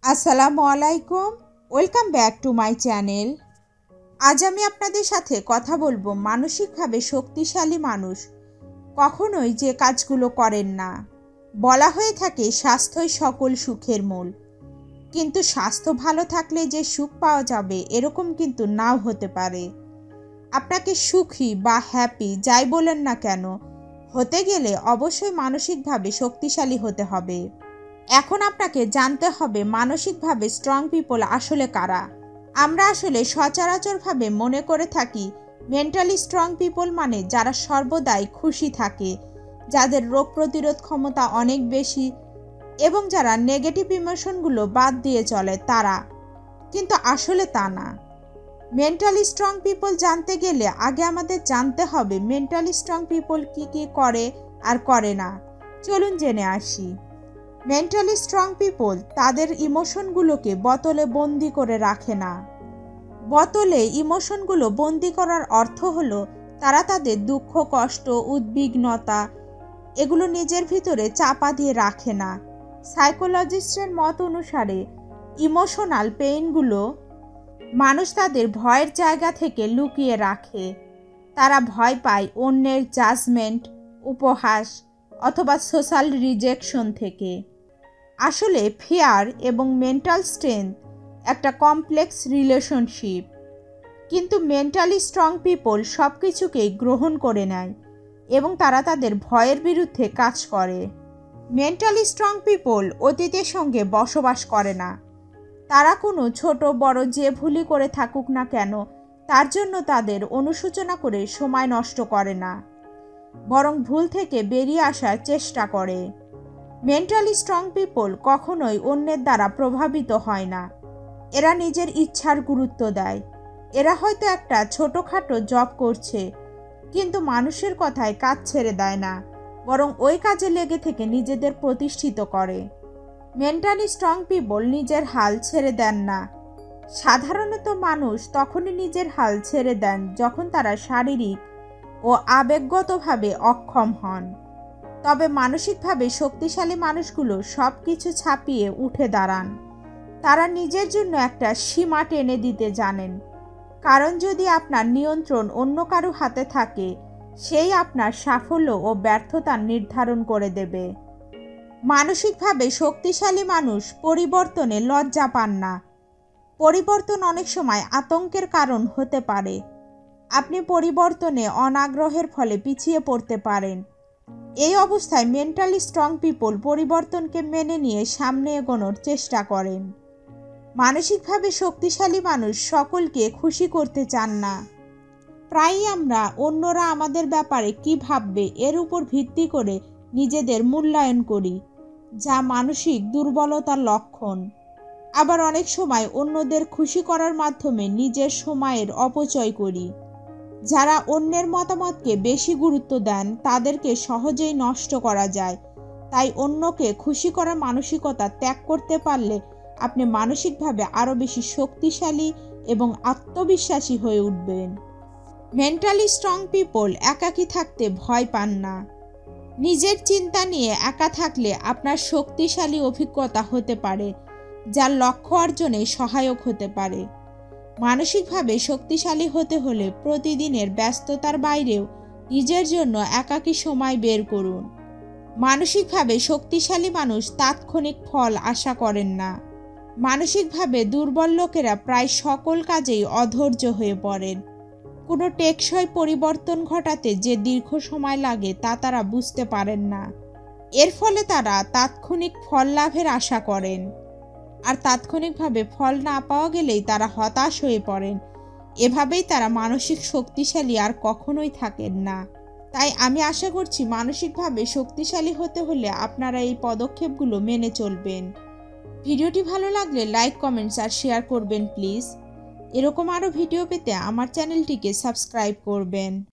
আসসালামু আলাইকুম, welcome back to my channel. আজ আমি আপনাদের সাথে কথা বলবো মানসিকভাবে শক্তিশালী মানুষ কখনোই যে কাজগুলো করেন না। বলা হয়ে থাকে স্বাস্থ্যই সকল সুখের মূল, কিন্তু স্বাস্থ্য ভালো থাকলে যে সুখ পাওয়া যাবে এরকম কিন্তু নাও হতে পারে। আপনাকে সুখী বা হ্যাপি যাই বলেন না কেন, হতে গেলে অবশ্যই মানসিকভাবে শক্তিশালী হতে হবে। এখন আপনাকে জানতে হবে মানসিকভাবে স্ট্রং পিপল আসলে কারা। আমরা আসলে সচরাচরভাবে মনে করে থাকি মেন্টালি স্ট্রং পিপল মানে যারা সর্বদাই খুশি থাকে, যাদের রোগ প্রতিরোধ ক্ষমতা অনেক বেশি এবং যারা নেগেটিভ ইমোশনগুলো বাদ দিয়ে চলে তারা, কিন্তু আসলে তা না। মেন্টালি স্ট্রং পিপল জানতে গেলে আগে আমাদের জানতে হবে মেন্টালি স্ট্রং পিপল কী কী করে আর করে না। চলুন জেনে আসি। মেন্টালি স্ট্রং পিপল তাদের ইমোশনগুলোকে বোতলে বন্দি করে রাখে না। বোতলে ইমোশনগুলো বন্দি করার অর্থ হলো তারা তাদের দুঃখ, কষ্ট, উদ্বিগ্নতা এগুলো নিজের ভিতরে চাপা দিয়ে রাখে না। সাইকোলজিস্টের মত অনুসারে ইমোশনাল পেইনগুলো মানুষ তাদের ভয়ের জায়গা থেকে লুকিয়ে রাখে। তারা ভয় পায় অন্যের জাজমেন্ট, উপহাস অথবা সোশ্যাল রিজেকশন থেকে। আসলে ফিয়ার এবং মেন্টাল স্ট্রেংথ একটা কমপ্লেক্স রিলেশনশিপ, কিন্তু মেন্টালি স্ট্রং পিপল সব কিছুকেই গ্রহণ করে নেয় এবং তারা তাদের ভয়ের বিরুদ্ধে কাজ করে। মেন্টালি স্ট্রং পিপল অতীতের সঙ্গে বসবাস করে না। তারা কোনো ছোট বড় যে ভুলই করে থাকুক না কেন তার জন্য তাদের অনুশোচনা করে সময় নষ্ট করে না, বরং ভুল থেকে বেরিয়ে আসার চেষ্টা করে। মেন্টালি স্ট্রং পিপল কখনোই অন্যের দ্বারা প্রভাবিত হয় না। এরা নিজের ইচ্ছার গুরুত্ব দেয়। এরা হয়তো একটা ছোটোখাটো জব করছে, কিন্তু মানুষের কথায় কাজ ছেড়ে দেয় না, বরং ওই কাজে লেগে থেকে নিজেদের প্রতিষ্ঠিত করে। মেন্টালি স্ট্রং পিপল নিজের হাল ছেড়ে দেন না। সাধারণত মানুষ তখনই নিজের হাল ছেড়ে দেন যখন তারা শারীরিক ও আবেগগতভাবে অক্ষম হন। তবে মানসিকভাবে শক্তিশালী মানুষগুলো সব কিছু ছাপিয়ে উঠে দাঁড়ান। তারা নিজের জন্য একটা সীমা টেনে দিতে জানেন, কারণ যদি আপনার নিয়ন্ত্রণ অন্য কারো হাতে থাকে সেই আপনার সাফল্য ও ব্যর্থতা নির্ধারণ করে দেবে। মানসিকভাবে শক্তিশালী মানুষ পরিবর্তনে লজ্জা পান না। পরিবর্তন অনেক সময় আতঙ্কের কারণ হতে পারে। আপনি পরিবর্তনে অনাগ্রহের ফলে পিছিয়ে পড়তে পারেন। এই অবস্থায় মেন্টালি স্ট্রং পিপল পরিবর্তনকে মেনে নিয়ে সামনে এগোনোর চেষ্টা করেন। মানসিকভাবে শক্তিশালী মানুষ সকলকে খুশি করতে চান না। প্রায়ই আমরা অন্যরা আমাদের ব্যাপারে কী ভাববে এর উপর ভিত্তি করে নিজেদের মূল্যায়ন করি, যা মানসিক দুর্বলতার লক্ষণ। আবার অনেক সময় অন্যদের খুশি করার মাধ্যমে নিজের সময়ের অপচয় করি। যারা অন্যের মতামতকে বেশি গুরুত্ব দেন তাদেরকে সহজেই নষ্ট করা যায়। তাই অন্যকে খুশি করার মানসিকতা ত্যাগ করতে পারলে আপনি মানসিকভাবে আরও বেশি শক্তিশালী এবং আত্মবিশ্বাসী হয়ে উঠবেন। মেন্টালি স্ট্রং পিপল একাকী থাকতে ভয় পান না। নিজের চিন্তা নিয়ে একা থাকলে আপনার শক্তিশালী অভিজ্ঞতা হতে পারে, যা লক্ষ্য অর্জনে সহায়ক হতে পারে। মানসিকভাবে শক্তিশালী হতে হলে প্রতিদিনের ব্যস্ততার বাইরেও নিজের জন্য একাকী সময় বের করুন। মানসিকভাবে শক্তিশালী মানুষ তাৎক্ষণিক ফল আশা করেন না। মানসিকভাবে দুর্বল লোকেরা প্রায় সকল কাজেই অধৈর্য হয়ে পড়েন। কোনো টেকসই পরিবর্তন ঘটাতে যে দীর্ঘ সময় লাগে তা তারা বুঝতে পারেন না। এর ফলে তারা তাৎক্ষণিক ফল লাভের আশা করেন, আর তাৎক্ষণিকভাবে ফল না পাওয়া গেলেই তারা হতাশ হয়ে পড়েন। এভাবেই তারা মানসিক শক্তিশালী আর কখনোই থাকেন না। তাই আমি আশা করছি মানসিকভাবে শক্তিশালী হতে হলে আপনারা এই পদক্ষেপগুলো মেনে চলবেন। ভিডিওটি ভালো লাগলে লাইক, কমেন্টস আর শেয়ার করবেন প্লিজ। এরকম আরও ভিডিও পেতে আমার চ্যানেলটিকে সাবস্ক্রাইব করবেন।